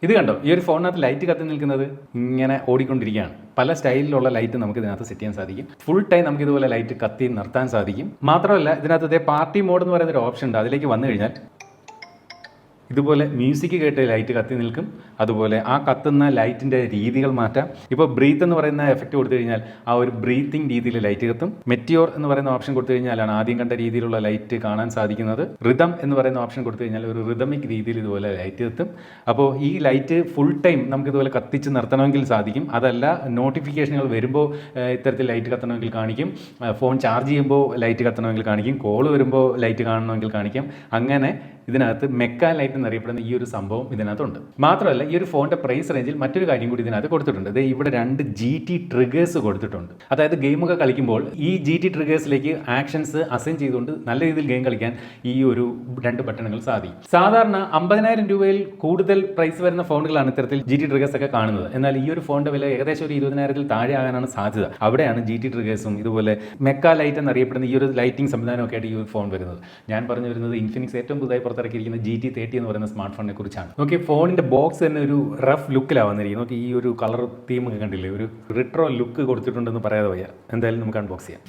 ഇത് കണ്ടോ, ഈ ഒരു ഫോണിനകത്ത് ലൈറ്റ് കത്തി നിൽക്കുന്നത് ഇങ്ങനെ ഓടിക്കൊണ്ടിരിക്കുകയാണ്. പല സ്റ്റൈലിലുള്ള ലൈറ്റ് നമുക്ക് ഇതിനകത്ത് സെറ്റ് ചെയ്യാൻ സാധിക്കും. ഫുൾ ടൈം നമുക്ക് ഇതുപോലെ ലൈറ്റ് കത്തി നിർത്താൻ സാധിക്കും. മാത്രമല്ല ഇതിനകത്ത് പാർട്ടി മോഡ് എന്ന് പറയുന്ന ഒരു ഓപ്ഷൻ ഉണ്ട്. അതിലേക്ക് വന്നു കഴിഞ്ഞാൽ ഇതുപോലെ മ്യൂസിക് കേട്ട് ലൈറ്റ് കത്തി നിൽക്കും. അതുപോലെ ആ കത്തുന്ന ലൈറ്റിൻ്റെ രീതികൾ മാറ്റാം. ഇപ്പോൾ ബ്രീത്ത് എന്ന് പറയുന്ന എഫക്റ്റ് കൊടുത്തു കഴിഞ്ഞാൽ ആ ഒരു ബ്രീത്തിങ് രീതിയിൽ ലൈറ്റ് കത്തും. മെറ്റിയോർ എന്ന് പറയുന്ന ഓപ്ഷൻ കൊടുത്തു കഴിഞ്ഞാലാണ് ആദ്യം കണ്ട രീതിയിലുള്ള ലൈറ്റ് കാണാൻ സാധിക്കുന്നത്. റിതം എന്ന് പറയുന്ന ഓപ്ഷൻ കൊടുത്തു കഴിഞ്ഞാൽ ഒരു റിതമിക് രീതിയിൽ ഇതുപോലെ ലൈറ്റ് കത്തും. അപ്പോൾ ഈ ലൈറ്റ് ഫുൾ ടൈം നമുക്ക് ഇതുപോലെ കത്തിച്ച് നിർത്തണമെങ്കിൽ സാധിക്കും. അതല്ല, നോട്ടിഫിക്കേഷനുകൾ വരുമ്പോൾ ഇത്തരത്തിൽ ലൈറ്റ് കത്തണമെങ്കിൽ കാണിക്കും. ഫോൺ ചാർജ് ചെയ്യുമ്പോൾ ലൈറ്റ് കത്തണമെങ്കിൽ കാണിക്കും. കോൾ വരുമ്പോൾ ലൈറ്റ് കാണണമെങ്കിൽ കാണിക്കും. അങ്ങനെ ഇതിനകത്ത് മെക്ക ലൈറ്റ് എന്നറിയപ്പെടുന്ന ഈ ഒരു സംഭവം ഇതിനകത്തുണ്ട്. മാത്രമല്ല ഈ ഒരു ഫോണിൻ്റെ പ്രൈസ് റേഞ്ചിൽ മറ്റൊരു കാര്യം കൂടി ഇതിനകത്ത് കൊടുത്തിട്ടുണ്ട്. ഇത് ഇവിടെ 2 GT ട്രിഗേഴ്സ് കൊടുത്തിട്ടുണ്ട്. അതായത് ഗെയിമൊക്കെ കളിക്കുമ്പോൾ ഈ GT ട്രിഗേഴ്സിലേക്ക് ആക്ഷൻസ് അസൈൻ ചെയ്തുകൊണ്ട് നല്ല രീതിയിൽ ഗെയിം കളിക്കാൻ ഈ ഒരു 2 ബട്ടണുകൾ സാധിക്കും. സാധാരണ 50,000 രൂപയിൽ കൂടുതൽ പ്രൈസ് വരുന്ന ഫോണുകളാണ് ഇത്തരത്തിൽ GT ട്രിഗേഴ്സ് ഒക്കെ കാണുന്നത്. എന്നാൽ ഈ ഒരു ഫോണിൻ്റെ വില ഏകദേശം ഒരു 20,000-ൽ താഴെ ആകാനാണ് സാധ്യത. അവിടെയാണ് GT ട്രിഗേഴ്സും ഇതുപോലെ മെക്ക ലൈറ്റ് എന്നറിയപ്പെടുന്ന ഈ ഒരു ലൈറ്റിംഗ് സംവിധാനമൊക്കെ ആയിട്ട് ഈ ഒരു ഫോൺ വരുന്നത്. ഞാൻ പറഞ്ഞു വരുന്നത് ഇൻഫിനിക്സ് ഏറ്റവും പുതുതായി പുറത്തിറക്കിയിരിക്കുന്ന GT30 എന്ന് പറയുന്ന സ്മാർട്ട് ഫോണിനെ കുറിച്ചാണ്. ഓക്കെ, ഫോണിന്റെ ബോക്സ് തന്നെ ഒരു റഫ് ലുക്കിലാണ് വന്നിരിക്കുന്നത്. നോക്കി, ഈ ഒരു കളർ തീം ഒക്കെ കണ്ടില്ലേ, ഒരു റിട്രോ ലുക്ക് കൊടുത്തിട്ടുണ്ടെന്ന് പറയാതെ വയ്യ. എന്തായാലും നമുക്ക് അൺബോക്സ് ചെയ്യാം.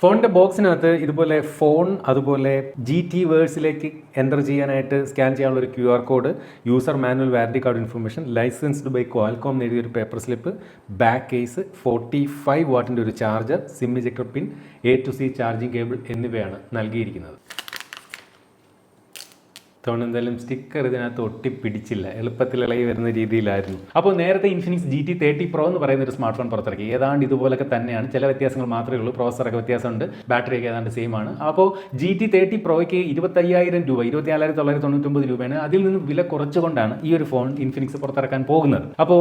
ഫോണിൻ്റെ ബോക്സിനകത്ത് ഇതുപോലെ ഫോൺ, അതുപോലെ GT വേഴ്സിലേക്ക് എൻ്റർ ചെയ്യാനായിട്ട് സ്കാൻ ചെയ്യാനുള്ള ഒരു QR code, user manual warranty card information, licensed by Qualcomm എഴുതിയൊരു പേപ്പർ സ്ലിപ്പ്, ബാക്ക് കേസ്, 45 വാട്ടിൻ്റെ ഒരു charger, SIM ejector pin, A to C charging cable എന്നിവയാണ് നൽകിയിരിക്കുന്നത്. അതുകൊണ്ട് എന്തായാലും സ്റ്റിക്കർ ഇതിനകത്ത് ഒട്ടിപ്പിടിച്ചില്ല, എളുപ്പത്തിൽ ഇളകി വരുന്ന രീതിയിലായിരുന്നു. അപ്പോൾ നേരത്തെ ഇൻഫിനിക്സ് GT30 Pro എന്ന് പറയുന്ന ഒരു സ്മാർട്ട് ഫോൺ പുറത്തിറക്കി. ഏതാണ്ട് ഇതുപോലൊക്കെ തന്നെയാണ്, ചില വ്യത്യാസങ്ങൾ മാത്രമേ ഉള്ളൂ. പ്രോസറൊക്കെ വ്യത്യാസമുണ്ട്, ബാറ്ററിയൊക്കെ ഏതാണ്ട് സെയിം ആണ്. അപ്പോൾ GT30 Proയ്ക്ക് 25,000 രൂപ, 24,999 രൂപയാണ്. അതിൽ നിന്ന് വില കുറച്ചുകൊണ്ടാണ് ഈ ഒരു ഫോൺ ഇൻഫിനിക്സ് പുറത്തിറക്കാൻ പോകുന്നത്. അപ്പോൾ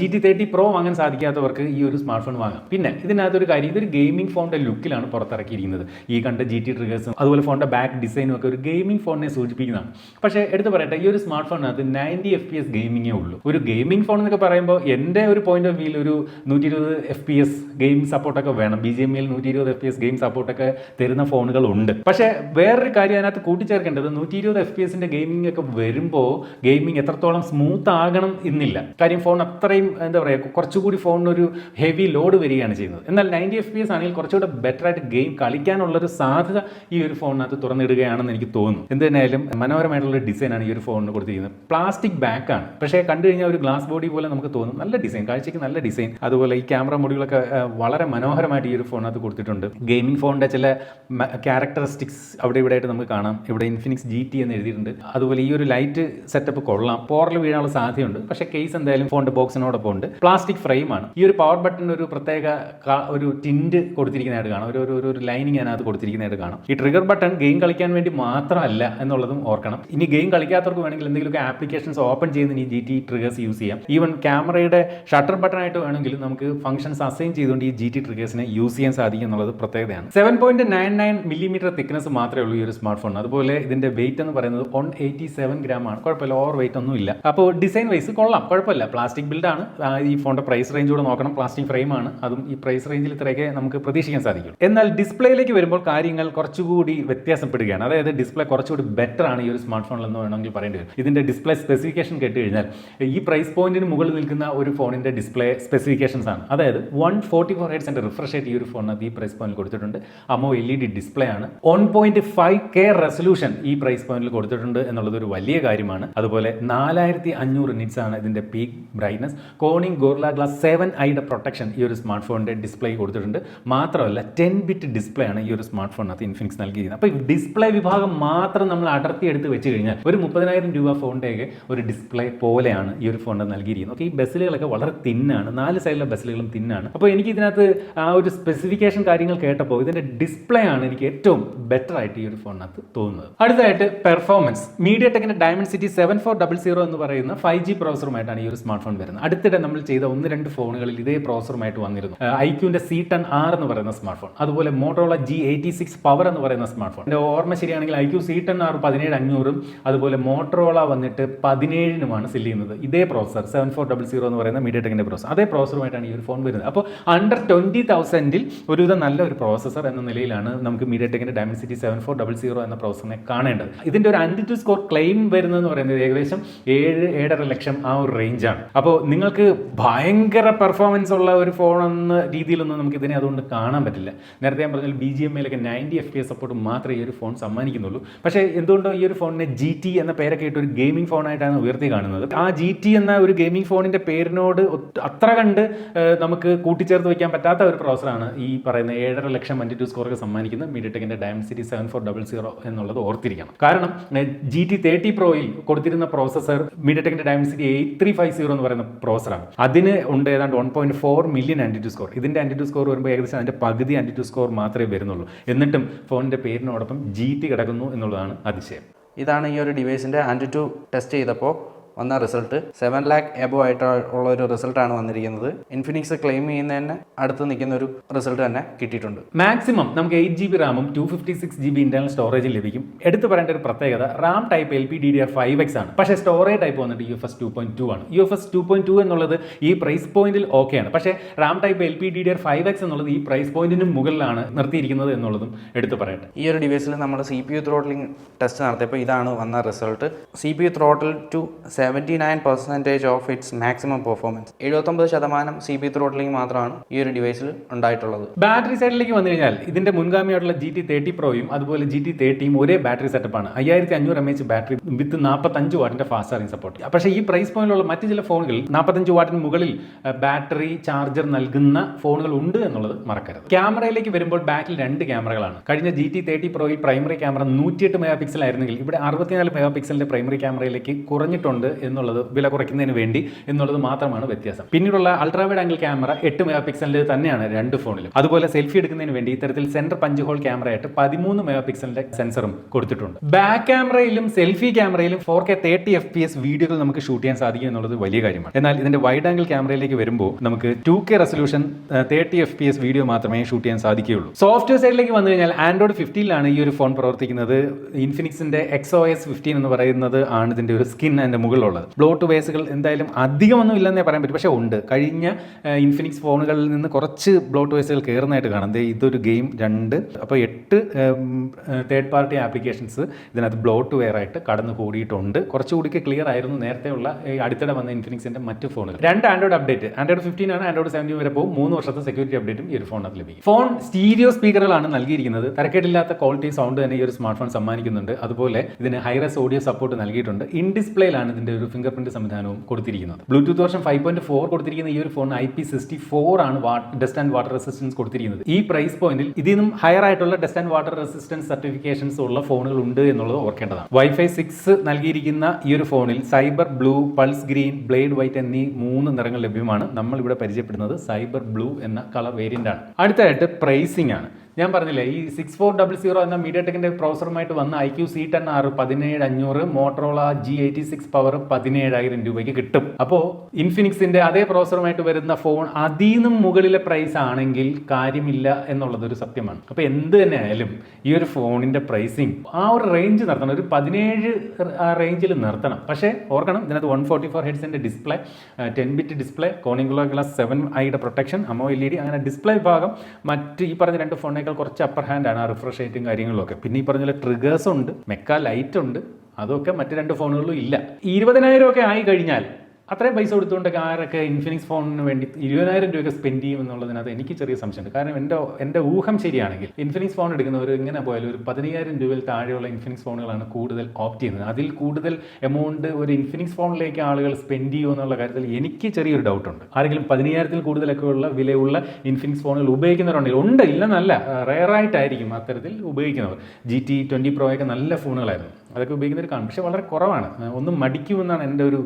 GT30 Pro വാങ്ങാൻ സാധിക്കാത്തവർക്ക് ഈ ഒരു സ്മാർട്ട് ഫോൺ വാങ്ങാം. പിന്നെ ഇതിനകത്തൊരു കാര്യം, ഇതൊരു ഗെയിമിംഗ് ഫോണിൻ്റെ ലുക്കിലാണ് പുറത്തിറക്കിയിരിക്കുന്നത്. ഈ കണ്ട GT ട്രിഗേഴ്സും അതുപോലെ ഫോണിൻ്റെ ബാക്ക് ഡിസൈനും ഒക്കെ ഒരു ഗെയിമിംഗ് ഫോണിനെ സൂചിപ്പിക്കുന്നതാണ്. പക്ഷേ എടുത്ത് പറയട്ടെ, ഈ ഒരു സ്മാർട്ട് ഫോണിനകത്ത് 90 FPS ഗെയിമിങ്ങേ ഉള്ളൂ. ഒരു ഗെയിമിംഗ് ഫോൺ എന്നൊക്കെ പറയുമ്പോൾ എൻ്റെ ഒരു പോയിന്റ് ഓഫ് വ്യൂവിൽ ഒരു 120 FPS ഗെയിം സപ്പോർട്ടൊക്കെ വേണം. BGMIൽ 120 FPS ഗെയിം സപ്പോർട്ടൊക്കെ തരുന്ന ഫോണുകളുണ്ട്. പക്ഷേ വേറൊരു കാര്യം അതിനകത്ത് കൂട്ടിച്ചേർക്കേണ്ടത്, 120 FPSൻ്റെ ഗെയിമിംഗ് ഒക്കെ വരുമ്പോൾ ഗെയിമിംഗ് എത്രത്തോളം സ്മൂത്ത് ആകണം എന്നില്ല. കാര്യം ഫോൺ അത്രയും എന്താ പറയുക, കുറച്ചുകൂടി ഫോണിനൊരു ഹെവി ലോഡ് വരികയാണ് ചെയ്യുന്നത്. എന്നാൽ 90 FPS ആണെങ്കിൽ കുറച്ചുകൂടെ ബെറ്ററായിട്ട് ഗെയിം കളിക്കാനുള്ളൊരു സാധ്യത ഈ ഒരു ഫോണിനകത്ത് തുറന്നിടുകയാണെന്ന് എനിക്ക് തോന്നുന്നു. എന്ത് തന്നെയായാലും മനോഹരമായിട്ടുള്ള ഡിസൈനാണ് ഈ ഒരു ഫോണിന് കൊടുത്തിരിക്കുന്നത്. പ്ലാസ്റ്റിക് ബാക്കാണ്, പക്ഷേ കണ്ടു കഴിഞ്ഞാൽ ഒരു ഗ്ലാസ് ബോഡി പോലെ നമുക്ക് തോന്നും. നല്ല ഡിസൈൻ, കാഴ്ചയ്ക്ക് നല്ല ഡിസൈൻ. അതുപോലെ ഈ ക്യാമറ മൊഡ്യൂളൊക്കെ വളരെ മനോഹരമായിട്ട് ഈ ഒരു ഫോണിനകത്ത് കൊടുത്തിട്ടുണ്ട്. ഗെയിമിംഗ് ഫോണിൻ്റെ ചില ക്യാരക്ടറിസ്റ്റിക്സ് അവിടെ ഇവിടെ ആയിട്ട് നമുക്ക് കാണാം. ഇവിടെ ഇൻഫിനിക്സ് GT എന്ന് എഴുതിയിട്ടുണ്ട്. അതുപോലെ ഈ ഒരു ലൈറ്റ് സെറ്റപ്പ് കൊള്ളാം, പോറൽ വീഴാനുള്ള സാധ്യതയുണ്ട്. പക്ഷേ കേസ് എന്തായാലും ഫോണിൻ്റെ ബോക്സിനോടൊപ്പം ഉണ്ട്. പ്ലാസ്റ്റിക് ഫ്രെയിമാണ്. ഈ ഒരു പവർ ബട്ടൺ ഒരു പ്രത്യേക ഒരു ടിൻറ്റ് കൊടുത്തിരിക്കുന്നതായിട്ട് കാണാം, ഒരു ലൈനിങ് അതിനകത്ത് കൊടുത്തിരിക്കുന്നതായിട്ട് കാണാം. ഈ ട്രിഗർ ബട്ടൺ ഗെയിം കളിക്കാൻ വേണ്ടി മാത്രമല്ല എന്നുള്ളതും ഓർക്കണം. ഇനി ഗെയിം കളിക്കാത്തവർക്ക് വേണമെങ്കിൽ എന്തെങ്കിലുമൊക്കെ ആപ്ലിക്കേഷൻസ് ഓപ്പൺ ചെയ്യുന്ന ഈ GT ട്രിഗേഴ്സ് യൂസ് ചെയ്യാം. ഈവൻ ക്യാമറയുടെ ഷട്ടർ ബട്ടൺ ആയിട്ട് വേണമെങ്കിൽ നമുക്ക് ഫംഗ്ഷൻസ് അസൈൻ ചെയ്തുകൊണ്ട് ഈ GT ട്രിഗേഴ്സിനെ യൂസ് ചെയ്യാൻ സാധിക്കും എന്നുള്ളത് പ്രത്യേകതയാണ്. 7.99 മില്ലിമീറ്റർ തിക്നെസ് മാത്രമേ ഉള്ളൂ ഈ ഒരു സ്മാർട്ട് ഫോൺ. അതുപോലെ ഇതിന്റെ വെയിറ്റ് എന്ന് പറയുന്നത് 187 ഗ്രാം ആണ്. കുഴപ്പമില്ല, ഓവർ വെയിറ്റ് ഒന്നും ഇല്ല. അപ്പോൾ ഡിസൈൻ വൈസ് കൊള്ളാം, കുഴപ്പമില്ല. പ്ലാസ്റ്റിക് ബിൽഡാണ്. ഈ ഫോണിന്റെ പ്രൈസ് റേഞ്ച് കൂടെ നോക്കണം. പ്ലാസ്റ്റിക് ഫ്രെയിമാണ്, അതും ഈ പ്രൈസ് റേഞ്ചിൽ ഇത്രയൊക്കെ നമുക്ക് പ്രതീക്ഷിക്കാൻ സാധിക്കും. എന്നാൽ ഡിസ്പ്ലേയിലേക്ക് വരുമ്പോൾ കാര്യങ്ങൾ കുറച്ചുകൂടി വ്യത്യാസപ്പെടുകയാണ്. അതായത് ഡിസ്പ്ലേ കുറച്ചുകൂടി ബെറ്റർ ആണ് ഈ ഒരു സ്മാർട്ട് ഫോണിൽ എന്ന് വേണമെങ്കിൽ പറയേണ്ടി വരും. ഇതിന്റെ ഡിസ്പ്ലേ സ്പെസിഫിക്കേഷൻ കേട്ട് കഴിഞ്ഞാൽ ഈ പ്രൈസ് പോയിന്റിന് മുകളിൽ നിൽക്കുന്ന ഒരു ഫോണിന്റെ ഡിസ്പ്ലേ സ്പെസിഫിക്കേഷൻസ് ആണ്. അതായത് 144 Hz റിഫ്രഷ് റേറ്റ് ഈ ഒരു ഫോണിനകത്ത് ഈ പ്രൈസ് പോയിന്റിൽ കൊടുത്തിട്ടുണ്ട്. AMOLED LED ഡിസ്പ്ലേ ആണ്. 1.5K റെസൊല്യൂഷൻ ഈ പ്രൈസ് പോയിന്റിൽ കൊടുത്തിട്ടുണ്ട് എന്നുള്ളത് ഒരു വലിയ കാര്യമാണ്. അതുപോലെ 4500 നിറ്റ്സ് ആണ് ഇതിന്റെ peak brightness. Corning gorilla glass 7i protection ഈ ഒരു സ്മാർട്ട് ഫോണിന്റെ ഡിസ്പ്ലേ കൊടുത്തിട്ടുണ്ട്. മാത്രമല്ല 10-bit ഡിസ്പ്ലേ ആണ് ഈ ഒരു സ്മാർട്ട് ഫോണിനകത്ത് ഇൻഫിനിക്സ് നൽകിയിരിക്കുന്നത്. അപ്പോൾ ഈ ഡിസ്പ്ലേ വിഭാഗം മാത്രം നമ്മൾ അടർത്തി എടുത്ത് വെച്ച് കഴിഞ്ഞാൽ ഒരു 30,000 രൂപ ഫോണിൻ്റെയൊക്കെ ഒരു ഡിസ്പ്ലേ പോലെയാണ് ഈ ഒരു ഫോണിൽ നൽകിയിരിക്കുന്നത്. ഓക്കെ, ഈ ബസ്സിലുകളൊക്കെ വളരെ തിന്നാണ്, 4 സൈഡിലെ ബസ്സിലുകളും തിന്നാണ്. അപ്പോൾ എനിക്ക് ഇതിനകത്ത് ആ ഒരു സ്പെസിഫിക്കേഷൻ കാര്യങ്ങൾ കേട്ടപ്പോൾ ഇതിന്റെ ഡിസ്പ്ലേ ആണ് എനിക്ക് ഏറ്റവും ബെറ്റർ ആയിട്ട് ഈ ഒരു ഫോണിനകത്ത് തോന്നുന്നത്. അടുത്തതായിട്ട് പെർഫോമൻസ്. MediaTekന്റെ Dimensity 7400 എന്ന് പറയുന്ന 5G പ്രോസറുമായിട്ടാണ് ഈ ഒരു സ്മാർട്ട് ഫോൺ വരുന്നത്. അടുത്തിടെ നമ്മൾ ചെയ്ത 1-2 ഫോണുകളിൽ ഇതേ പ്രോസറുമായിട്ട് വന്നിരുന്നു. iQന്റെ C10R എന്ന് പറയുന്ന സ്മാർട്ട് ഫോൺ, അതുപോലെ Motorola G86 Power എന്ന് പറയുന്ന സ്മാർട്ട് ഫോൺ. എൻ്റെ ഓർമ്മ ശരിയാണെങ്കിൽ iQ C10R 17,500 5,500 അതുപോലെ മോട്ടറോള വന്നിട്ട് 17-നുമാണ് സെല് ചെയ്യുന്നത്. ഇതേ പ്രോസസർ 7400 എന്ന് പറയുന്ന മീഡിയടെക്കിൻ്റെ പ്രോസസർ, അതേ പ്രോസസറുമായിട്ടാണ് ഈ ഒരു ഫോൺ വരുന്നത്. അപ്പോൾ അണ്ടർ 20,000-ൽ ഒരുവിധം നല്ല ഒരു പ്രോസസർ എന്ന നിലയിലാണ് നമുക്ക് മീഡിയടെക്കിൻ്റെ ഡയമൻസിറ്റി 7400 എന്ന പ്രോസസറിനെ കാണേണ്ടത്. ഇതിൻ്റെ ഒരു ആന്റിറ്റ്യൂഡ് സ്കോർ ക്ലെയിം വരുന്നതെന്ന് പറയുന്നത് ഏകദേശം 7-7.5 ലക്ഷം ആ ഒരു റേഞ്ചാണ്. അപ്പോൾ നിങ്ങൾക്ക് ഭയങ്കര പെർഫോമൻസ് ഉള്ള ഒരു ഫോൺ എന്ന രീതിയിലൊന്നും നമുക്ക് ഇതിനെ അതുകൊണ്ട് കാണാൻ പറ്റില്ല. നേരത്തെ ഞാൻ പറഞ്ഞാൽ BGMA-ലൊക്കെ 90 FPS സപ്പോർട്ട് മാത്രമേ ഈ ഒരു ഫോൺ സമ്മാനിക്കുന്നുള്ളൂ. പക്ഷേ എന്തുകൊണ്ടോ ഈ ഒരു ഫോണിനെ GT എന്ന പേരൊക്കെ ഇട്ട് ഒരു ഗെയിമിംഗ് ഫോണായിട്ടാണ് ഉയർത്തി കാണുന്നത്. ആ GT എന്ന ഒരു ഗെയിമിംഗ് ഫോണിന്റെ പേരിനോട് അത്ര കണ്ട് നമുക്ക് കൂട്ടിച്ചേർത്ത് വയ്ക്കാൻ പറ്റാത്ത ഒരു പ്രോസറാണ് ഈ പറയുന്ന 7.5 ലക്ഷം ആന്റിറ്റ്യൂഡ് സ്കോറൊക്കെ സമ്മാനിക്കുന്ന മീഡിയടെക്കിന്റെ ഡയമൻസിറ്റി 7400 എന്നുള്ളത് ഓർത്തിരിക്കണം. കാരണം GT30 Proയിൽ കൊടുത്തിരുന്ന പ്രോസസർ മീഡിയടെക്കിന്റെ ഡയമൻസിറ്റി 8350 എന്ന് പറയുന്ന പ്രോസറാണ്. അതിന് ഉണ്ട് ഏതാണ്ട് 1.4 മില്യൺ ആന്റിറ്റ്യൂഡ് സ്കോർ. ഇതിന്റെ ആന്റിറ്റ്യൂഡ് സ്കോർ വരുമ്പോൾ ഏകദേശം അതിന്റെ പകുതി ആന്റിറ്റ്യൂഡ് സ്കോർ മാത്രമേ വരുന്നുള്ളൂ. എന്നിട്ടും ഫോണിന്റെ പേരിനോടൊപ്പം GT കിടക്കുന്നു എന്നുള്ളതാണ് അതിശയം. ഇതാണ് ഈ ഒരു ഡിവൈസിന്റെ ആന്റിറ്റ്യൂഡ് ടെസ്റ്റ് ചെയ്തപ്പോൾ വന്ന റിസൾട്ട്. 7 lakh എബോ ആയിട്ടുള്ള ഒരു റിസൾട്ടാണ് വന്നിരിക്കുന്നത്. ഇൻഫിനിക്സ് ക്ലെയിം ചെയ്യുന്നതിന് അടുത്ത് നിൽക്കുന്ന ഒരു റിസൾട്ട് തന്നെ കിട്ടിയിട്ടുണ്ട്. മാക്സിമം നമുക്ക് 8GB റാമും 256GB ഇന്റർണൽ സ്റ്റോറേജും ലഭിക്കും. എടുത്തു പറയേണ്ട ഒരു പ്രത്യേകത, റാം ടൈപ്പ് LPDDR5X ആണ്. പക്ഷേ സ്റ്റോറേജ് ടൈപ്പ് വന്നിട്ട് UFS 2.2 ആണ്. UFS 2.2 എന്നുള്ളത് ഈ പ്രൈസ് പോയിന്റിൽ ഓക്കെയാണ്. പക്ഷേ റാം ടൈപ്പ് LPDDR5X എന്നുള്ളത് ഈ പ്രൈസ് പോയിന്റിനും മുകളിലാണ് നിർത്തിയിരിക്കുന്നത് എന്നുള്ളതും എടുത്തു പറയട്ടെ. ഈ ഒരു ഡിവൈസിൽ നമ്മൾ CPU ത്രോട്ട്ലിംഗ് ടെസ്റ്റ് നടത്തിയപ്പോൾ ഇതാണ് വന്ന result. CPU throttle to 79% of its maximum performance. 79% CPU throttling മാത്രമാണ് ഈ ഒരു ഡിവൈസിൽ ഉണ്ടായിട്ടുള്ളത്. ബാറ്ററി സൈഡിലേക്ക് വന്നു കഴിഞ്ഞാൽ ഇതിന്റെ മുൻഗാമിയായിട്ടുള്ള GT30 Proയും അതുപോലെ GT30യും ഒരേ ബാറ്ററി സെറ്റപ്പാണ്. 5500 mAh ബാറ്ററി വിത്ത് 45 വാട്ടിന്റെ ഫാസ്റ്റ് ചാർജിംഗ് സപ്പോർട്ട്. പക്ഷേ ഈ പ്രൈസ് പോയിന്റിലുള്ള മറ്റ് ചില ഫോണുകൾ 45 വാട്ടിന് മുകളിൽ ബാറ്ററി ചാർജർ നൽകുന്ന ഫോണുകൾ ഉണ്ട് എന്നുള്ളത് മറക്കരുത്. ക്യാമറയിലേക്ക് വരുമ്പോൾ ബാക്കിൽ 2 ക്യാമറകളാണ്. കഴിഞ്ഞ GT30 Proയിൽ പ്രൈമറി ക്യാമറ 108 MP ആയിരുന്നെങ്കിൽ ഇവിടെ 64 MP പ്രൈമറി ക്യാമറയിലേക്ക് കുറഞ്ഞിട്ടുണ്ട് എന്നുള്ളത് വില കുറയ്ക്കുന്നതിന് വേണ്ടി എന്നുള്ളത് മാത്രമാണ് വ്യത്യാസം. പിന്നീടുള്ള ultra wide angle camera 8 MP തന്നെയാണ് 2 ഫോണിലും. അതുപോലെ സെൽഫി എടുക്കുന്നതിന് വേണ്ടി ഇത്തരത്തിൽ സെന്റർ പഞ്ച് ഹോൾ ക്യാമറയായിട്ട് 13 MP സെൻസറും കൊടുത്തിട്ടുണ്ട്. ബാക്ക് ക്യാമറയിലും സെൽഫി ക്യാമറയിലും 4K 30 FPS വീഡിയോകൾ നമുക്ക് ഷൂട്ട് ചെയ്യാൻ സാധിക്കും എന്നുള്ളത് വലിയ കാര്യമാണ്. എന്നാൽ ഇതിന്റെ വൈഡ് ആംഗിൾ ക്യാമറയിലേക്ക് വരുമ്പോൾ നമുക്ക് 2K റെസൊല്യൂഷൻ 30 FPS വീഡിയോ മാത്രമേ ഷൂട്ട് ചെയ്യാൻ സാധിക്കുകയുള്ളൂ. സോഫ്റ്റ്വെയർ സൈഡിലേക്ക് വന്നു കഴിഞ്ഞാൽ ആൻഡ്രോയിഡ് 15-ലാണ് ഈ ഒരു ഫോൺ പ്രവർത്തിക്കുന്നത്. ഇൻഫിനിക്സിന്റെ XOS 15 എന്ന് പറയുന്നത് ആണ് ഇതിന്റെ ഒരു സ്കിൻ അതിന്റെ മുകളിലുള്ളത്. ബ്ലോട്ട് വേസുകൾ എന്തായാലും അധികമൊന്നും ഇല്ലെന്നേ പറയാൻ പറ്റും, പക്ഷേ ഉണ്ട്. കഴിഞ്ഞ ഇൻഫിനിക്സ് ഫോണുകളിൽ നിന്ന് കുറച്ച് ബ്ലോട്ട് വേസുകൾ കയറുന്നതായിട്ട് കാണാം. ഇതൊരു ഗെയിം 2, അപ്പോൾ 8 തേർഡ് പാർട്ടി ആപ്ലിക്കേഷൻസ് ഇതിനകത്ത് ബ്ലോട്ട് വെയർ ആയിട്ട് കടന്നു കൂടിയിട്ടുണ്ട്. കുറച്ചുകൂടി ക്ലിയർ ആയിരുന്നു നേരത്തെയുള്ള അടുത്തിടെ വന്ന ഇൻഫിനിക്സിന്റെ മറ്റ് ഫോണുകൾ. 2 ആൻഡ്രോയിഡ് അപ്ഡേറ്റ്, ആൻഡ്രോയിഡ് 15 ആണ്, ആൻഡ്രോയിഡ് 17 വരെ പോകും. 3 വർഷത്തെ സെക്യൂരിറ്റി അപ്ഡേറ്റും ഈ ഒരു ഫോണിനകത്ത് ലഭിക്കും. ഫോൺ സ്റ്റീരിയോ സ്പീക്കറുകളാണ് നൽകിയിരിക്കുന്നത്. തരക്കേടില്ലാത്ത ക്വാളിറ്റി സൗണ്ട് തന്നെ ഈ ഒരു സ്മാർട്ട് ഫോൺ സമ്മാനിക്കുന്നുണ്ട്. അതുപോലെ ഇതിന് ഹൈറസ് ഓഡിയോ സപ്പോർട്ട് നൽകിയിട്ടുണ്ട്. ഇൻ ഡിസ്പ്ലേയിലാണ് ഇതിന്റെ ഒരു ഫിംഗർ പ്രിന്റ് സംവിധാനവും കൊടുത്തിരിക്കുന്നത്. ബ്ലൂടൂത്ത് വെർഷൻ 5.4 കൊടുത്തിരിക്കുന്ന ഈ ഒരു ഫോൺ IP64 ആണ് ഡസ്റ്റ് ആൻഡ് വാട്ടർ റെസിസ്റ്റൻസ് കൊടുത്തിരിക്കുന്നത്. ഈ പ്രൈസ് പോയിന്റിൽ ഇതിനും ഹയർ ആയിട്ടുള്ള dust and water resistance certifications ഉള്ള ഫോണുകൾ ഉണ്ട് എന്നുള്ളത് ഓർക്കേണ്ടതാണ്. Wi-Fi 6 നൽകിയിരിക്കുന്ന ഈ ഒരു ഫോണിൽ cyber blue, pulse green, blade white എന്നീ 3 നിറങ്ങൾ ലഭ്യമാണ്. നമ്മൾ ഇവിടെ പരിചയപ്പെടുന്നത് സൈബർ ബ്ലൂ എന്ന കളർ വേരിയന്റ് ആണ്. അടുത്തതായിട്ട് പ്രൈസിംഗ് ആണ്. ഞാൻ പറഞ്ഞില്ലേ, ഈ 6400 എന്ന മീഡിയടെക്കിന്റെ പ്രോസറുമായിട്ട് വന്ന IQ C10R 17500, Motorola G86 power 17,000 രൂപയ്ക്ക് കിട്ടും. അപ്പോൾ ഇൻഫിനിക്സിന്റെ അതേ പ്രോസറുമായിട്ട് വരുന്ന ഫോൺ അതിനും മുകളിലെ പ്രൈസ് ആണെങ്കിൽ കാര്യമില്ല എന്നുള്ളതൊരു സത്യമാണ്. അപ്പോൾ എന്ത് തന്നെ ആയാലും ഈ ഒരു ഫോണിന്റെ പ്രൈസിങ് ആ ഒരു റേഞ്ച് നിർത്തണം, ഒരു 17 റേഞ്ചിൽ നിർത്തണം. പക്ഷേ ഓർക്കണം, ഇതിനകത്ത് 144 ഹെഡ്സിന്റെ display, 10-bit display, Corning glass 7i protection, അമോ LED, അങ്ങനെ ഡിസ്പ്ലേ വിഭാഗം മറ്റ് ഈ പറഞ്ഞ 2 ഫോണിനെ കുറച്ച് അപ്പർ ഹാൻഡ് ആണ്. ആ റിഫ്രഷ് റേറ്റും കാര്യങ്ങളൊക്കെ. പിന്നെ ഈ പറഞ്ഞ ട്രിഗേഴ്സ് ഉണ്ട്, മെക്ക ലൈറ്റ് ഉണ്ട്. അതൊക്കെ മറ്റ് 2 ഫോണുകളിലും ഇല്ല. 20,000 ഒക്കെ ആയി കഴിഞ്ഞാൽ അത്രയും പൈസ കൊടുത്തുകൊണ്ടൊക്കെ ആരൊക്കെ ഇൻഫിനിക്സ് ഫോണിന് വേണ്ടി 20,000 രൂപയൊക്കെ സ്പെൻഡ് ചെയ്യും എന്നുള്ളതിനകത്ത് എനിക്ക് ചെറിയ സംശയമുണ്ട്. കാരണം എൻ്റെ ഊഹം ശരിയാണെങ്കിൽ ഇൻഫിനിക്സ് ഫോൺ എടുക്കുന്നവർ എങ്ങനെ പോയാലും ഒരു 15,000 രൂപയിൽ താഴെയുള്ള ഇൻഫിനിക്സ് ഫോണുകളാണ് കൂടുതൽ ഓപ്റ്റ് ചെയ്യുന്നത്. അതിൽ കൂടുതൽ എമൗണ്ട് ഒരു ഇൻഫിനിക്സ് ഫോണിലേക്ക് ആളുകൾ സ്പെൻഡ് ചെയ്യുമോ എന്നുള്ള കാര്യത്തിൽ എനിക്ക് ചെറിയൊരു ഡൗട്ടുണ്ട്. ആരെങ്കിലും 15,000-ൽ കൂടുതലൊക്കെ ഉള്ള വിലയുള്ള ഇൻഫിനിക്സ് ഫോണുകൾ ഉപയോഗിക്കുന്നവരുണ്ടെങ്കിൽ ഉണ്ട്, ഇല്ലെന്നല്ല, റെയറായിട്ടായിരിക്കും അത്തരത്തിൽ ഉപയോഗിക്കുന്നവർ. GT20 Pro ഒക്കെ നല്ല ഫോണുകളായിരുന്നു, അതൊക്കെ ഉപയോഗിക്കുന്നവർ കാണും. പക്ഷേ വളരെ കുറവാണ്. ഒന്നും മടിക്കുമെന്നാണ് എൻ്റെ ഒരു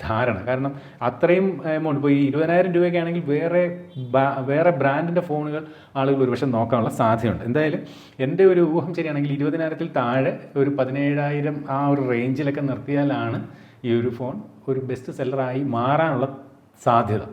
ധാരണ. കാരണം അത്രയും എമൗണ്ട് ഇപ്പോൾ ഈ 20,000 രൂപയൊക്കെ ആണെങ്കിൽ വേറെ ബ്രാൻഡിൻ്റെ ഫോണുകൾ ആളുകൾ ഒരുപക്ഷെ നോക്കാനുള്ള സാധ്യതയുണ്ട്. എന്തായാലും എൻ്റെ ഒരു ഊഹം ശരിയാണെങ്കിൽ 20,000-ൽ താഴെ ഒരു 17,000 ആ ഒരു റേഞ്ചിലൊക്കെ നിർത്തിയാലാണ് ഈ ഒരു ഫോൺ ഒരു ബെസ്റ്റ് സെല്ലറായി മാറാനുള്ള സാധ്യത.